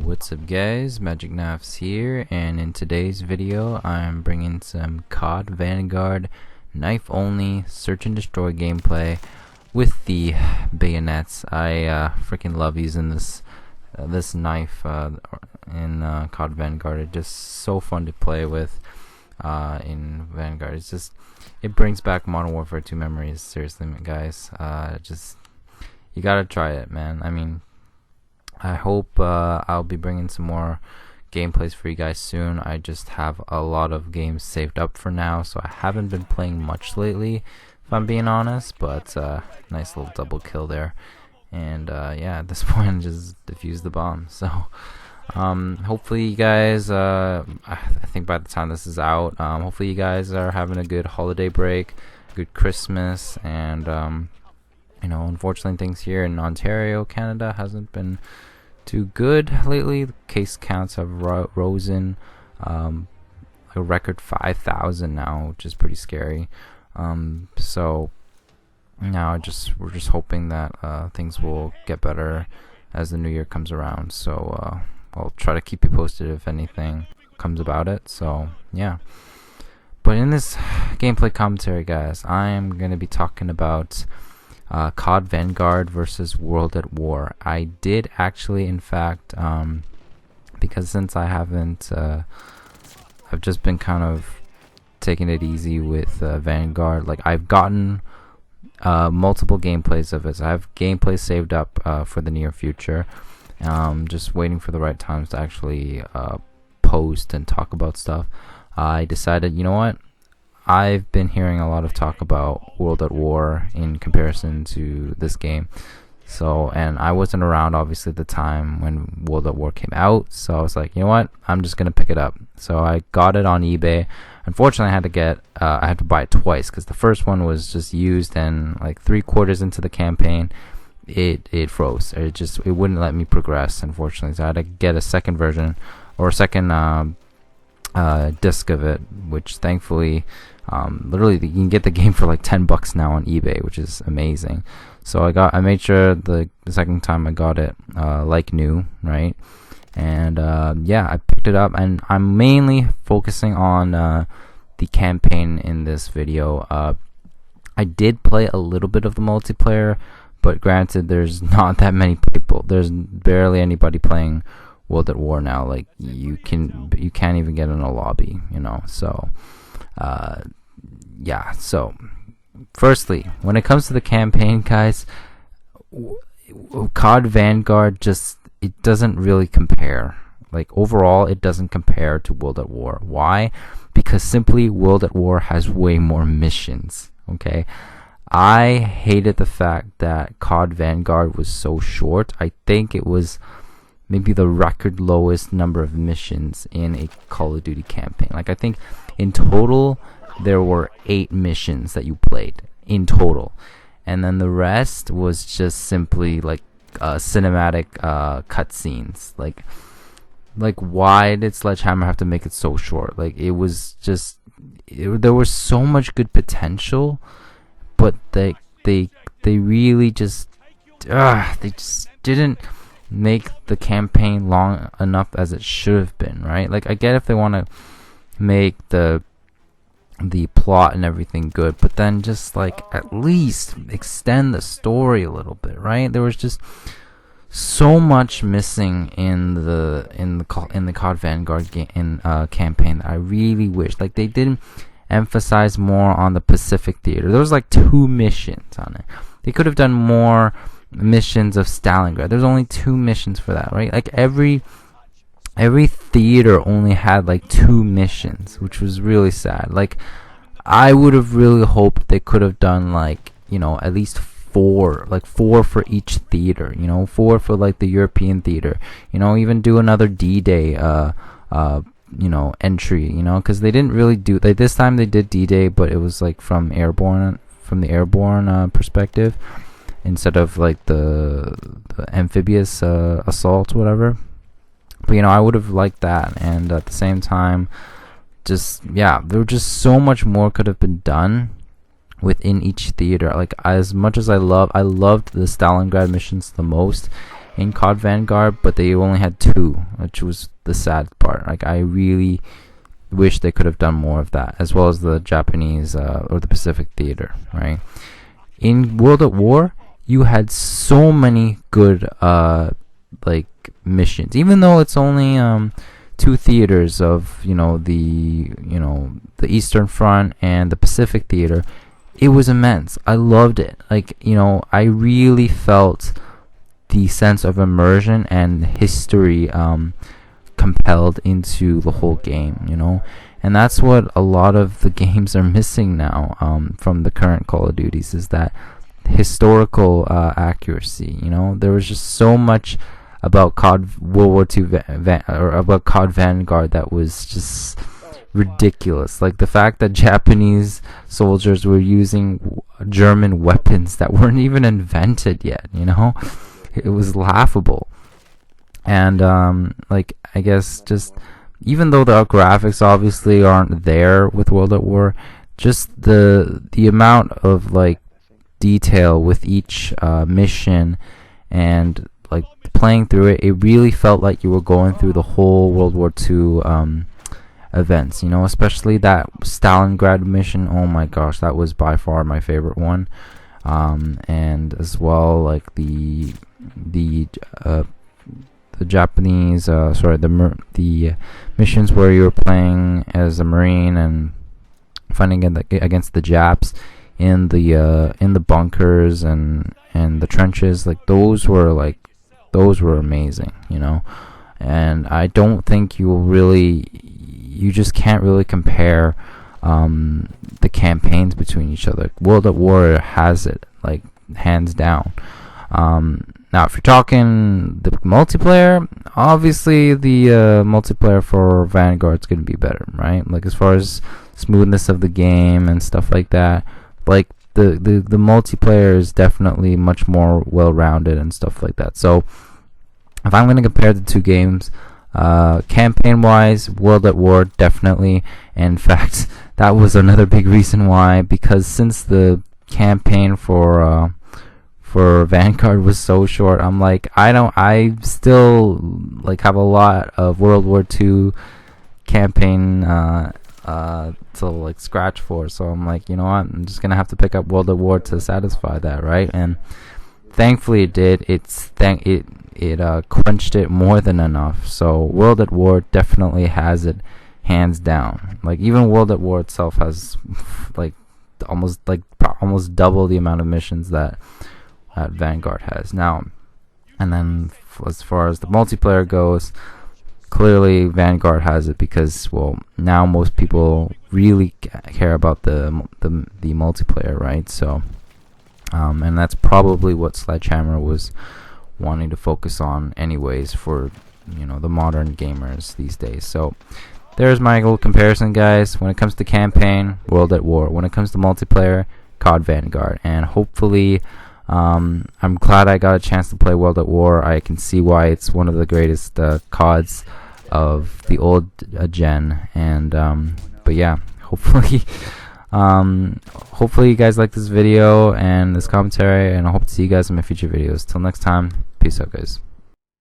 What's up guys, Magic Knifes here, and in today's video I'm bringing some COD Vanguard knife only search and destroy gameplay with the bayonets. I freaking love using this knife in COD Vanguard. It's just so fun to play with in Vanguard. It brings back Modern Warfare 2 memories. Seriously guys, you gotta try it, man. I mean, I hope I'll be bringing some more gameplays for you guys soon. I just have a lot of games saved up for now, so I haven't been playing much lately, if I'm being honest, but nice little double kill there. And yeah, at this point, just defuse the bomb. So hopefully you guys, I think by the time this is out, hopefully you guys are having a good holiday break, good Christmas, and you know, unfortunately things here in Ontario, Canada hasn't been too good lately. The case counts have risen a record 5,000 now, which is pretty scary. So now we're just hoping that things will get better as the new year comes around. So I'll try to keep you posted if anything comes about it. So yeah. But in this gameplay commentary, guys, I am going to be talking about COD Vanguard versus World at War. I did actually, in fact, because since I haven't, I've just been kind of taking it easy with Vanguard. Like, I've gotten multiple gameplays of it. So I have gameplays saved up for the near future. Just waiting for the right times to actually post and talk about stuff. I decided, you know what? I've been hearing a lot of talk about World at War in comparison to this game. So, and I wasn't around obviously at the time when World at War came out, so I was like, you know what, I'm just gonna pick it up. So I got it on eBay. Unfortunately, I had to buy it twice because the first one was just used, and like 3/4 into the campaign, it froze. It wouldn't let me progress, unfortunately. So I had to get a second version, or a second disc of it, which thankfully, literally you can get the game for like $10 now on eBay, which is amazing. So I made sure the second time I got it like new, right? And yeah, I picked it up, and I'm mainly focusing on the campaign in this video. I did play a little bit of the multiplayer, but granted, there's not that many people. There's barely anybody playing World at War now. Like, you can't even get in a lobby, you know. So yeah. So firstly, when it comes to the campaign, guys, COD Vanguard it doesn't really compare. Like, overall, it doesn't compare to World at War. Why? Because simply World at War has way more missions. Okay, I hated the fact that COD Vanguard was so short. I think it was maybe the record lowest number of missions in a Call of Duty campaign. Like, I think in total there were 8 missions that you played in total, and then the rest was just simply like cinematic cutscenes. Like why did Sledgehammer have to make it so short? Like, it was just there was so much good potential, but they really just they just didn't make the campaign long enough as it should have been, right? Like, I get if they want to make the plot and everything good, but then just like at least extend the story a little bit, right? There was just so much missing in the COD Vanguard campaign that I really wish, like, they didn't emphasize more on the Pacific Theater. There was like 2 missions on it. They could have done more missions of Stalingrad. There's only 2 missions for that, right? Like, every theater only had like 2 missions, which was really sad. Like, I would have really hoped they could have done, like, you know, at least 4 for each theater, you know, 4 for like the European theater, you know, even do another D-Day you know, entry, you know, because they didn't really do, like, this time they did D-Day, but it was like from the airborne perspective, instead of like the amphibious assault, whatever. But, you know, I would have liked that. And at the same time, just, yeah, there was just so much more could have been done within each theater. Like, as much as I loved the Stalingrad missions the most, in COD Vanguard, but they only had 2, which was the sad part. Like, I really wish they could have done more of that, as well as the Japanese or the Pacific Theater, right? In World at War, you had so many good like missions, even though it's only 2 theaters of the Eastern Front and the Pacific Theater. It was immense. I loved it. Like, I really felt the sense of immersion and history compelled into the whole game, and that's what a lot of the games are missing now from the current Call of Duties, is that historical accuracy. There was just so much about COD World War II or about COD Vanguard that was just ridiculous. Like the fact that Japanese soldiers were using German weapons that weren't even invented yet, it was laughable. And like, I guess, just even though the graphics obviously aren't there with World at War, just the amount of like detail with each mission, and like playing through it, it really felt like you were going through the whole World War II events, especially that Stalingrad mission. Oh my gosh, that was by far my favorite one. And as well, like the Japanese, the missions where you were playing as a Marine and fighting against the Japs in the bunkers and the trenches. Like those were amazing, and I don't think you just can't really compare the campaigns between each other. World at War has it, like, hands down. Now, if you're talking the multiplayer, obviously the multiplayer for Vanguard's going to be better, right? Like, as far as smoothness of the game and stuff like that, like, the multiplayer is definitely much more well-rounded and stuff like that. So, if I'm going to compare the 2 games, campaign-wise, World at War, definitely. In fact, that was another big reason why, because since the campaign for Vanguard was so short, I'm like, I still like have a lot of World War II campaign to like scratch for, so I'm like, you know what, I'm just gonna have to pick up World at War to satisfy that, right? And thankfully it did. It quenched it more than enough. So World at War definitely has it hands down. Like, even World at War itself has almost double the amount of missions that Vanguard has now. And then as far as the multiplayer goes, clearly Vanguard has it, because, well, now most people really care about the multiplayer, right? So and that's probably what Sledgehammer was wanting to focus on anyways for the modern gamers these days. So there's my little comparison, guys. When it comes to campaign, World at War. When it comes to multiplayer, COD Vanguard. And hopefully I'm glad I got a chance to play World at War. I can see why it's one of the greatest CODs of the old gen. And but yeah, hopefully hopefully you guys like this video and this commentary, and I hope to see you guys in my future videos. Till next time, peace out, guys.